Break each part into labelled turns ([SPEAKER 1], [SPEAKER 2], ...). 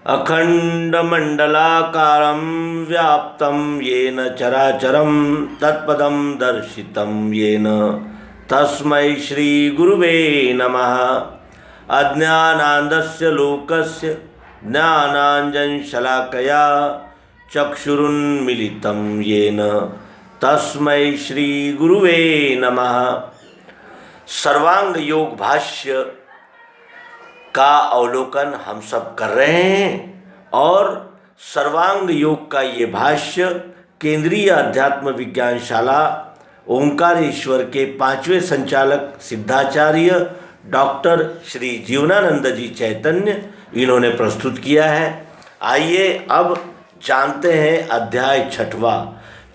[SPEAKER 1] अखंडमंडलाकारं व्याप्तं येन चराचरं तत्पदं दर्शितं येन तस्मै श्री गुरुवे नमः। अज्ञानान्धस्य लोकस्य ज्ञानाञ्जनशलाकया चक्षुरुन्मीलितं येन तस्मै श्री गुरुवे नमः। सर्वांग योग भाष्य का अवलोकन हम सब कर रहे हैं और सर्वांग योग का ये भाष्य केंद्रीय अध्यात्म विज्ञानशाला ओंकारेश्वर के 5वें संचालक सिद्धाचार्य डॉक्टर श्री जीवनानंद जी चैतन्य इन्होंने प्रस्तुत किया है। आइए अब जानते हैं अध्याय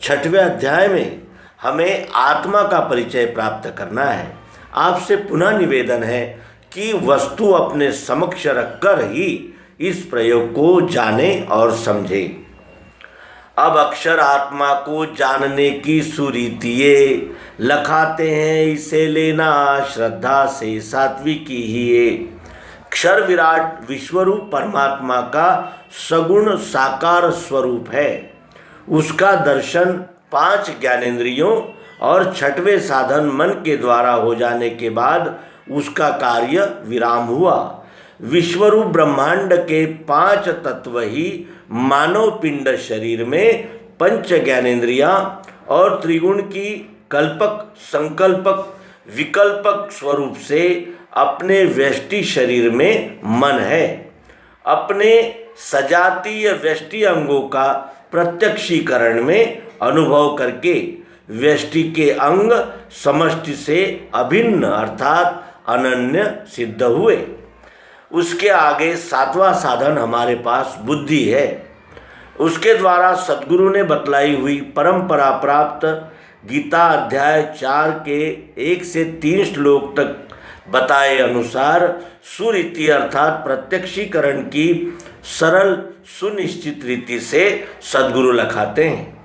[SPEAKER 1] 6वें अध्याय में हमें आत्मा का परिचय प्राप्त करना है। आपसे पुनः निवेदन है कि वस्तु अपने समक्ष रखकर ही इस प्रयोग को जाने और समझे। अब अक्षर आत्मा को जानने की सुरीतिये लखाते हैं, इसे लेना श्रद्धा से सात्विकी ही है। क्षर विराट विश्वरूप परमात्मा का सगुण साकार स्वरूप है। उसका दर्शन 5 ज्ञानेंद्रियों और 6वें साधन मन के द्वारा हो जाने के बाद उसका कार्य विराम हुआ। विश्वरूप ब्रह्मांड के 5 तत्व ही मानव पिंड शरीर में 5 ज्ञानेंद्रियां और त्रिगुण की कल्पक संकल्पक विकल्पक स्वरूप से अपने व्यष्टि शरीर में मन है। अपने सजातीय व्यष्टि अंगों का प्रत्यक्षीकरण में अनुभव करके व्यष्टि के अंग समष्टि से अभिन्न अर्थात अनन्य सिद्ध हुए। उसके आगे 7वां साधन हमारे पास बुद्धि है। उसके द्वारा सद्गुरु ने बतलाई हुई परंपरा प्राप्त गीता अध्याय 4 के 1 से 3 श्लोक तक बताए अनुसार सुरीति अर्थात प्रत्यक्षीकरण की सरल सुनिश्चित रीति से सद्गुरु लखाते हैं।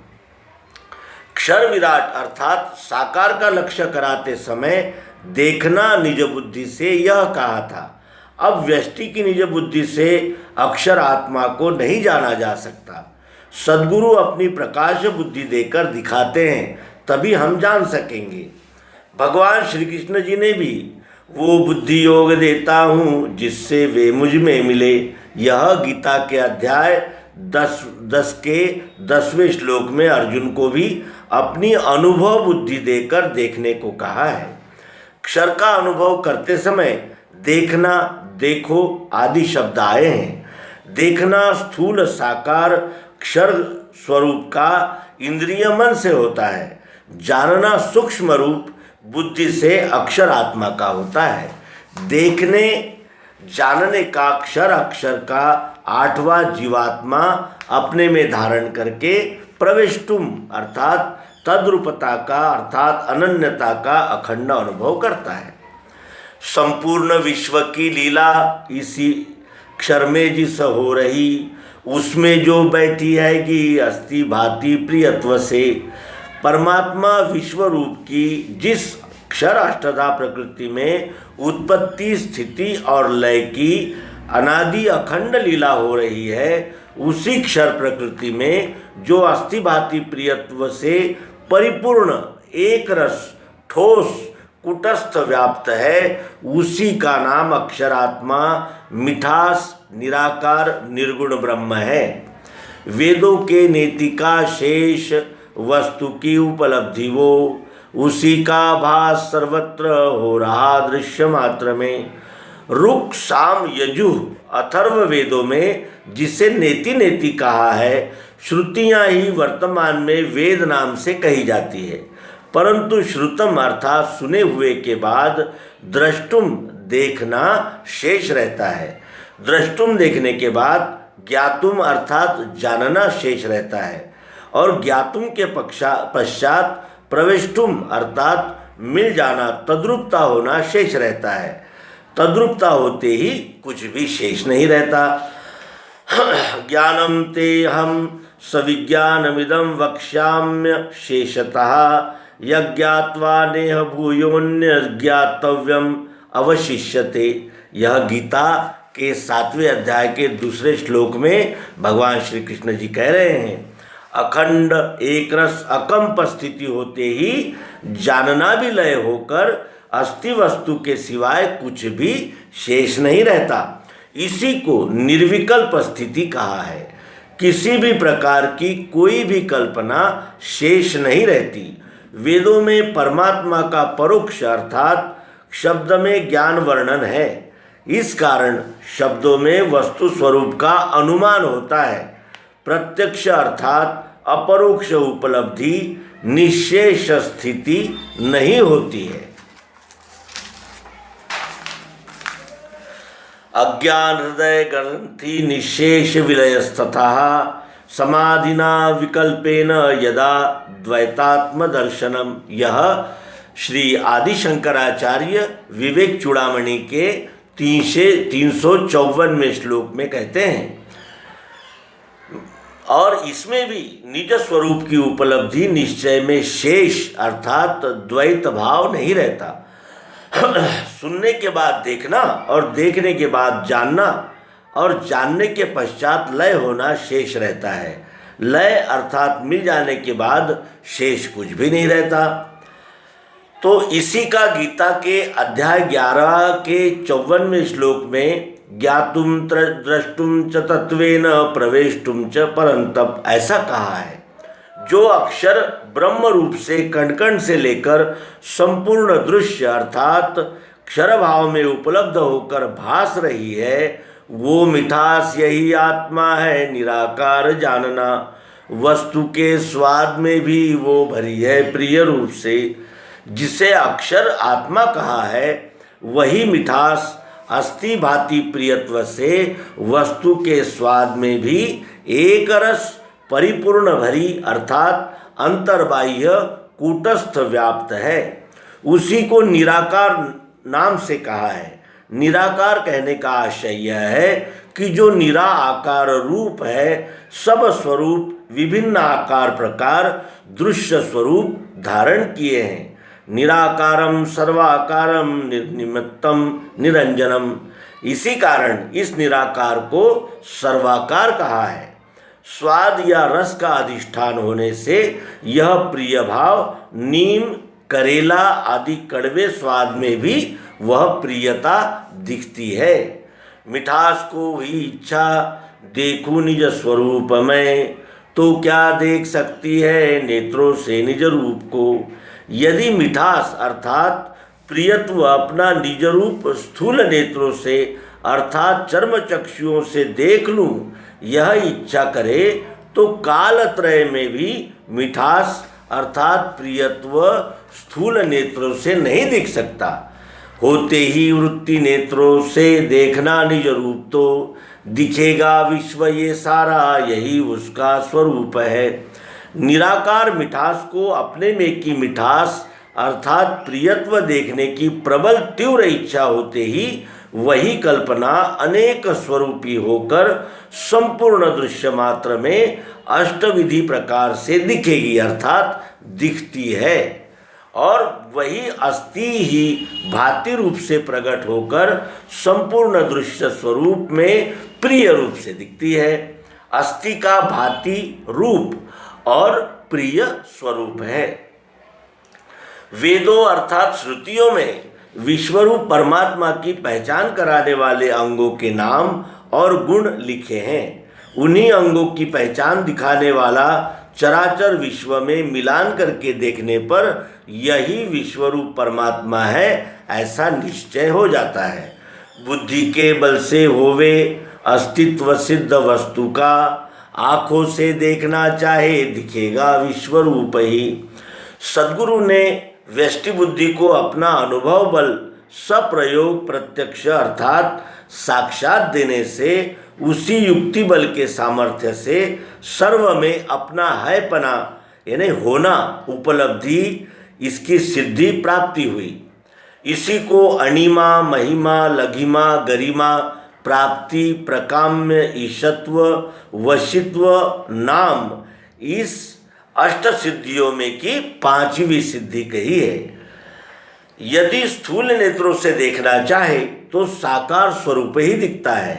[SPEAKER 1] क्षर विराट अर्थात साकार का लक्ष्य कराते समय देखना निज बुद्धि से यह कहा था। अब व्यष्टि की निज बुद्धि से अक्षर आत्मा को नहीं जाना जा सकता। सद्गुरु अपनी प्रकाश बुद्धि देकर दिखाते हैं, तभी हम जान सकेंगे। भगवान श्री कृष्ण जी ने भी वो बुद्धि योग देता हूँ जिससे वे मुझ में मिले, यह गीता के अध्याय 10 के 10वें श्लोक में अर्जुन को भी अपनी अनुभव बुद्धि देकर देखने को कहा है। क्षर का अनुभव करते समय देखना, देखो आदि शब्द आए हैं। देखना स्थूल साकार क्षर स्वरूप का इंद्रिय मन से होता है। जानना सूक्ष्म रूप बुद्धि से अक्षर आत्मा का होता है। देखने जानने का क्षर अक्षर का 8वां जीवात्मा अपने में धारण करके प्रविष्टुम अर्थात तद्रूपता का अर्थात अनन्यता का अखंड अनुभव करता है। संपूर्ण विश्व की लीला इसी क्षर में जिस हो रही, उसमें जो बैठी है कि अस्थि भांति प्रियत्व से। परमात्मा विश्व रूप की जिस क्षर अष्टधा प्रकृति में उत्पत्ति स्थिति और लय की अनादि अखंड लीला हो रही है, उसी क्षर प्रकृति में जो अस्थि भांति प्रियत्व से परिपूर्ण एक रस ठोस कुटस्थ व्याप्त है, उसी का नाम अक्षरात्मा मिठास निराकार निर्गुण ब्रह्म है। वेदों के नेति का शेष वस्तु की उपलब्धि वो, उसी का भास सर्वत्र हो रहा दृश्य मात्र में। ऋक् साम यजुः अथर्व वेदों में जिसे नेति नेति कहा है, श्रुतियाँ ही वर्तमान में वेद नाम से कही जाती है, परंतु श्रुतम अर्थात सुने हुए के बाद द्रष्टुम देखना शेष रहता है। द्रष्टुम देखने के बाद ज्ञातुम अर्थात जानना शेष रहता है और ज्ञातुम के पश्चात प्रविष्टुम अर्थात मिल जाना तद्रूपता होना शेष रहता है। तद्रूपता होते ही कुछ भी शेष नहीं रहता। ज्ञानम ते हम सविज्ञानमिदं वक्ष्याम्य शेषतः यज्ञात्वा नेह भूयोन्य ज्ञातव्यम अवशिष्यते। यह गीता के 7वें अध्याय के दूसरे श्लोक में भगवान श्री कृष्ण जी कह रहे हैं, अखंड एक रस अकंप स्थिति होते ही जानना भी लय होकर अस्थि वस्तु के सिवाय कुछ भी शेष नहीं रहता। इसी को निर्विकल्प स्थिति कहा है। किसी भी प्रकार की कोई भी कल्पना शेष नहीं रहती। वेदों में परमात्मा का परोक्ष अर्थात शब्द में ज्ञान वर्णन है। इस कारण शब्दों में वस्तु स्वरूप का अनुमान होता है। प्रत्यक्ष अर्थात अपरोक्ष उपलब्धि निशेष स्थिति नहीं होती है। अज्ञान हृदय ग्रंथि निशेष विलयस्तथा समाधिना विकल्पेन यदा द्वैतात्म दर्शनम। यह श्री आदि शंकराचार्य विवेक चूड़ामणि के 354वें श्लोक में कहते हैं। और इसमें भी निज स्वरूप की उपलब्धि निश्चय में शेष अर्थात द्वैत भाव नहीं रहता। सुनने के बाद देखना और देखने के बाद जानना और जानने के पश्चात लय होना शेष रहता है। लय अर्थात मिल जाने के बाद शेष कुछ भी नहीं रहता। तो इसी का गीता के अध्याय 11 के 54वें श्लोक में ज्ञातुम द्रष्टुम च तत्वेन प्रवेष्टुम च परंतप ऐसा कहा है। जो अक्षर ब्रह्म रूप से कण कण से लेकर संपूर्ण दृश्य अर्थात क्षर भाव में उपलब्ध होकर भास रही है, वो मिठास यही आत्मा है निराकार जानना। वस्तु के स्वाद में भी वो भरी है प्रिय रूप से। जिसे अक्षर आत्मा कहा है वही मिठास अस्थि भांति प्रियत्व से वस्तु के स्वाद में भी एक रस परिपूर्ण भरी अर्थात अंतर्बाह्य कूटस्थ व्याप्त है। उसी को निराकार नाम से कहा है। निराकार कहने का आशय यह है कि जो निरा आकार रूप है, सब स्वरूप विभिन्न आकार प्रकार दृश्य स्वरूप धारण किए हैं। निराकारम सर्वाकारम निर्निमित्तम निरंजनम। इसी कारण इस निराकार को सर्वाकार कहा है। स्वाद या रस का अधिष्ठान होने से यह प्रिय भाव नीम करेला आदि कड़वे स्वाद में भी वह प्रियता दिखती है। मिठास को ही इच्छा देखूं निज स्वरूप में, तो क्या देख सकती है नेत्रों से निज रूप को। यदि मिठास अर्थात प्रियत्व अपना निज रूप स्थूल नेत्रों से अर्थात चर्म चक्षुओं से देख लूं, यह इच्छा करे तो कालत्रय में भी मिठास अर्थात प्रियत्व स्थूल नेत्रों से नहीं दिख सकता। होते ही वृत्ति नेत्रों से देखना निज रूप तो दिखेगा विश्व ये सारा, यही उसका स्वरूप है। निराकार मिठास को अपने में की मिठास अर्थात प्रियत्व देखने की प्रबल तीव्र इच्छा होते ही वही कल्पना अनेक स्वरूपी होकर संपूर्ण दृश्य मात्र में अष्टविधि प्रकार से दिखेगी अर्थात दिखती है। और वही अस्थि ही भांति रूप से प्रकट होकर संपूर्ण दृश्य स्वरूप में प्रिय रूप से दिखती है। अस्थि का भांति रूप और प्रिय स्वरूप है। वेदों अर्थात श्रुतियों में विश्वरूप परमात्मा की पहचान कराने वाले अंगों के नाम और गुण लिखे हैं। उन्हीं अंगों की पहचान दिखाने वाला चराचर विश्व में मिलान करके देखने पर यही विश्वरूप परमात्मा है ऐसा निश्चय हो जाता है। बुद्धि के बल से होवे अस्तित्व सिद्ध वस्तु का, आँखों से देखना चाहे दिखेगा विश्वरूप ही। सद्गुरु ने व्यष्टि बुद्धि को अपना अनुभव बल सप्रयोग प्रत्यक्ष अर्थात साक्षात देने से उसी युक्ति बल के सामर्थ्य से सर्व में अपना हैपना यानी होना उपलब्धि इसकी सिद्धि प्राप्ति हुई। इसी को अणिमा महिमा लघिमा गरिमा प्राप्ति प्रकाम्य ईशत्व वशित्व नाम इस अष्ट सिद्धियों में की पांचवी सिद्धि कही है। यदि स्थूल नेत्रों से देखना चाहे तो साकार स्वरूप ही दिखता है।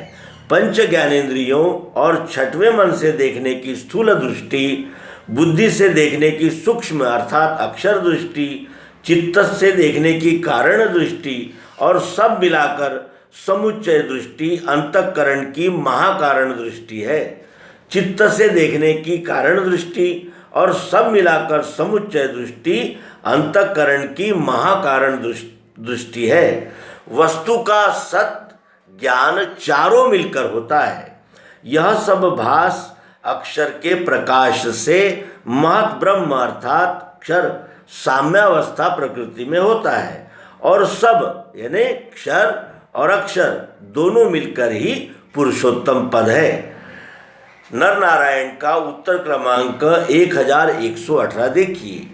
[SPEAKER 1] पंच ज्ञानेंद्रियों और छठवें मन से देखने की स्थूल दृष्टि, बुद्धि से देखने की सूक्ष्म अर्थात अक्षर दृष्टि, चित्त से देखने की कारण दृष्टि और सब मिलाकर समुच्चय दृष्टि अंतःकरण की महाकारण दृष्टि है। चित्त से देखने की कारण दृष्टि और सब मिलाकर समुच्चय दृष्टि अंतःकरण की महाकारण दृष्टि है। वस्तु का सत ज्ञान चारों मिलकर होता है। यह सब भास अक्षर के प्रकाश से महत ब्रह्म अर्थात अक्षर साम्यावस्था प्रकृति में होता है और सब यानी क्षर और अक्षर दोनों मिलकर ही पुरुषोत्तम पद है। नर नारायण का उत्तर क्रमांक 1118 देखिए।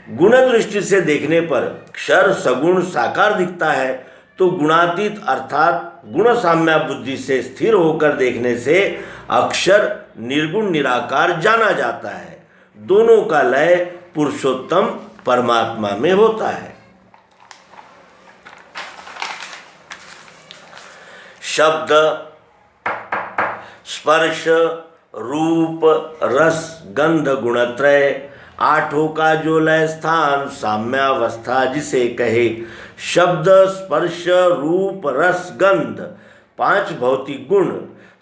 [SPEAKER 1] गुण दृष्टि से देखने पर क्षर सगुण साकार दिखता है, तो गुणातीत अर्थात गुण साम्या बुद्धि से स्थिर होकर देखने से अक्षर निर्गुण निराकार जाना जाता है। दोनों का लय पुरुषोत्तम परमात्मा में होता है। शब्द, स्पर्श, रूप, रस, गंध गुणत्रय आठों का जो लय स्थान साम्यावस्था जिसे कहे। शब्द, स्पर्श, रूप, रस, गंध पांच भौतिक गुण,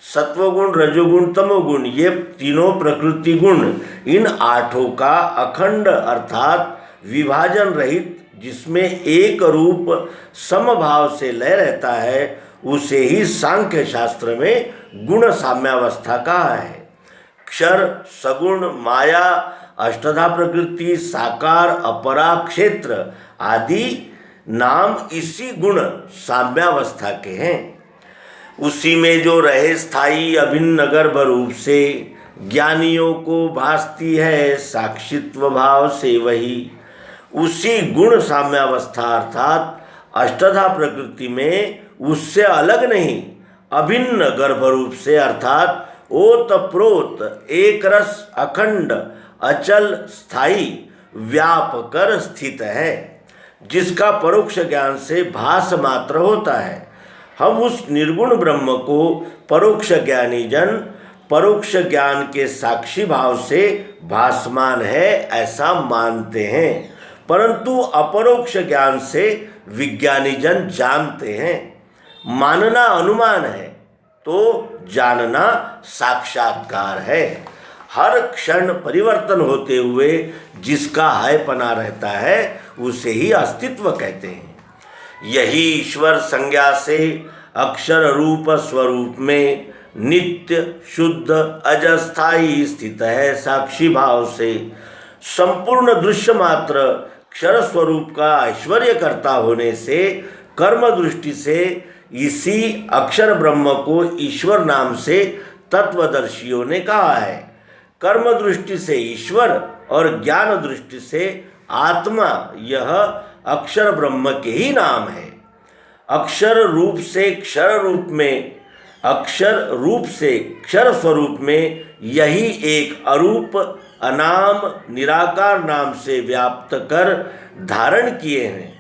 [SPEAKER 1] सत्वगुण, रजोगुण, तमोगुण, ये तीनों प्रकृति गुण, इन आठों का अखंड अर्थात विभाजन रहित जिसमें एक रूप समभाव से लय रहता है, उसे ही सांख्य शास्त्र में गुण साम्यावस्था कहा है। क्षर, सगुण, माया, अष्टधा प्रकृति, साकार, अपरा, क्षेत्र आदि नाम इसी गुण साम्यावस्था के हैं। उसी में जो रहे स्थायी अभिन्न गर्भ रूप से ज्ञानियों को भासती है साक्षित्व भाव से वही। उसी गुण साम्यावस्था अर्थात अष्टधा प्रकृति में उससे अलग नहीं अभिन्न गर्भ रूप से अर्थात ओत प्रोत एक रस अखंड अचल स्थायी व्यापकर स्थित है, जिसका परोक्ष ज्ञान से भास मात्र होता है। हम उस निर्गुण ब्रह्म को परोक्ष ज्ञानी जन परोक्ष ज्ञान के साक्षी भाव से भासमान है ऐसा मानते हैं, परंतु अपरोक्ष ज्ञान से विज्ञानी जन जानते हैं। मानना अनुमान है तो जानना साक्षात्कार है। हर क्षण परिवर्तन होते हुए जिसका हैपना रहता है उसे ही अस्तित्व कहते हैं। यही ईश्वर संज्ञा से अक्षर रूप स्वरूप में नित्य शुद्ध अजस्थायी स्थित है साक्षी भाव से। संपूर्ण दृश्य मात्र क्षर स्वरूप का ऐश्वर्य करता होने से कर्म दृष्टि से इसी अक्षर ब्रह्म को ईश्वर नाम से तत्वदर्शियों ने कहा है। कर्म दृष्टि से ईश्वर और ज्ञान दृष्टि से आत्मा यह अक्षर ब्रह्म के ही नाम है। अक्षर रूप से क्षर रूप में अक्षर रूप से क्षर स्वरूप में यही एक अरूप अनाम निराकार नाम से व्याप्त कर धारण किए हैं।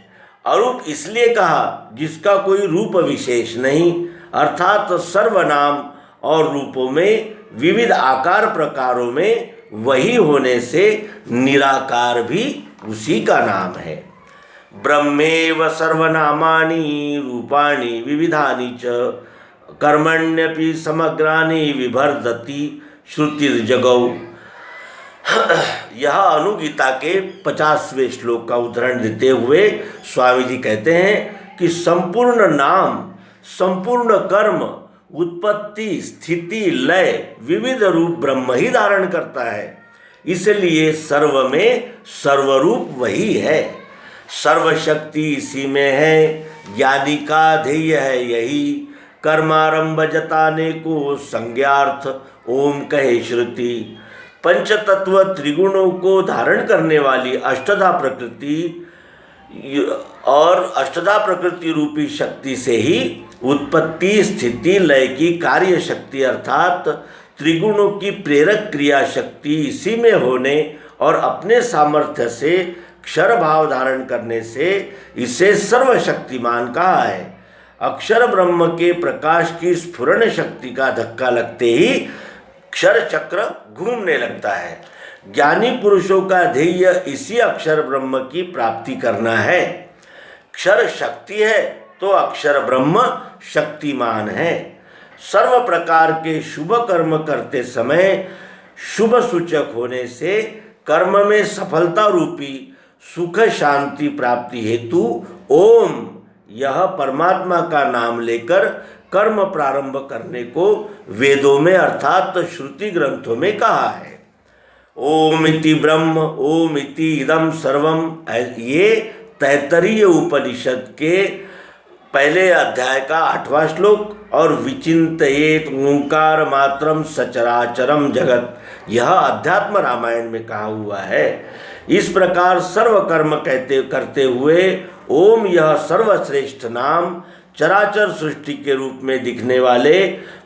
[SPEAKER 1] अरूप इसलिए कहा जिसका कोई रूप विशेष नहीं, अर्थात सर्वनाम और रूपों में विविध आकार प्रकारों में वही होने से निराकार भी उसी का नाम है। ब्रह्मेव सर्वनामानि रूपाणि विविधानि च कर्मण्यपि समग्रानि विभर्दति श्रुतिर्जगौ। यह अनुगीता के 50वें श्लोक का उदाहरण देते हुए स्वामी जी कहते हैं कि संपूर्ण नाम, संपूर्ण कर्म, उत्पत्ति, स्थिति, लय, विविध रूप ब्रह्म ही धारण करता है। इसलिए सर्व में सर्वरूप वही है। सर्वशक्ति इसी में है, ज्ञानी का ध्येय है यही। कर्मारंभ जताने को संज्ञार्थ ओम कहे श्रुति। पंच तत्व त्रिगुणों को धारण करने वाली अष्टधा प्रकृति और अष्टधा प्रकृति रूपी शक्ति से ही उत्पत्ति, स्थिति, लय की कार्य शक्ति अर्थात त्रिगुणों की प्रेरक क्रिया शक्ति इसी में होने और अपने सामर्थ्य से क्षर भाव धारण करने से इसे सर्वशक्तिमान कहा है। अक्षर ब्रह्म के प्रकाश की स्फुरण शक्ति का धक्का लगते ही क्षर चक्र घूमने लगता है। ज्ञानी पुरुषों का ध्येय इसी अक्षर ब्रह्म की प्राप्ति करना है। क्षर शक्ति है तो अक्षर ब्रह्म शक्तिमान है। सर्व प्रकार के शुभ कर्म करते समय शुभ सूचक होने से कर्म में सफलता रूपी सुख शांति प्राप्ति हेतु ओम यह परमात्मा का नाम लेकर कर्म प्रारंभ करने को वेदों में अर्थात श्रुति ग्रंथों में कहा है। ओम इति ब्रह्म ओम इति इदम सर्वम, ये तैत्तरीय उपनिषद के पहले अध्याय का 8वां श्लोक और विचिंतयेत ओंकार मात्रम सचराचरम जगत, यह अध्यात्म रामायण में कहा हुआ है। इस प्रकार सर्व कर्म करते हुए ओम यह सर्वश्रेष्ठ नाम चराचर सृष्टि के रूप में दिखने वाले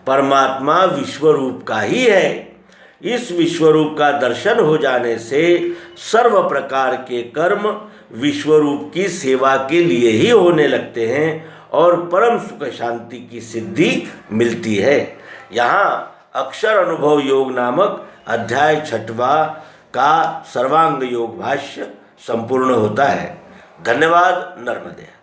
[SPEAKER 1] परमात्मा विश्वरूप का ही है। इस विश्वरूप का दर्शन हो जाने से सर्व प्रकार के कर्म विश्वरूप की सेवा के लिए ही होने लगते हैं और परम सुख शांति की सिद्धि मिलती है। यहाँ अक्षर अनुभव योग नामक अध्याय 6वां का सर्वांग योग भाष्य संपूर्ण होता है। धन्यवाद। नर्मदे।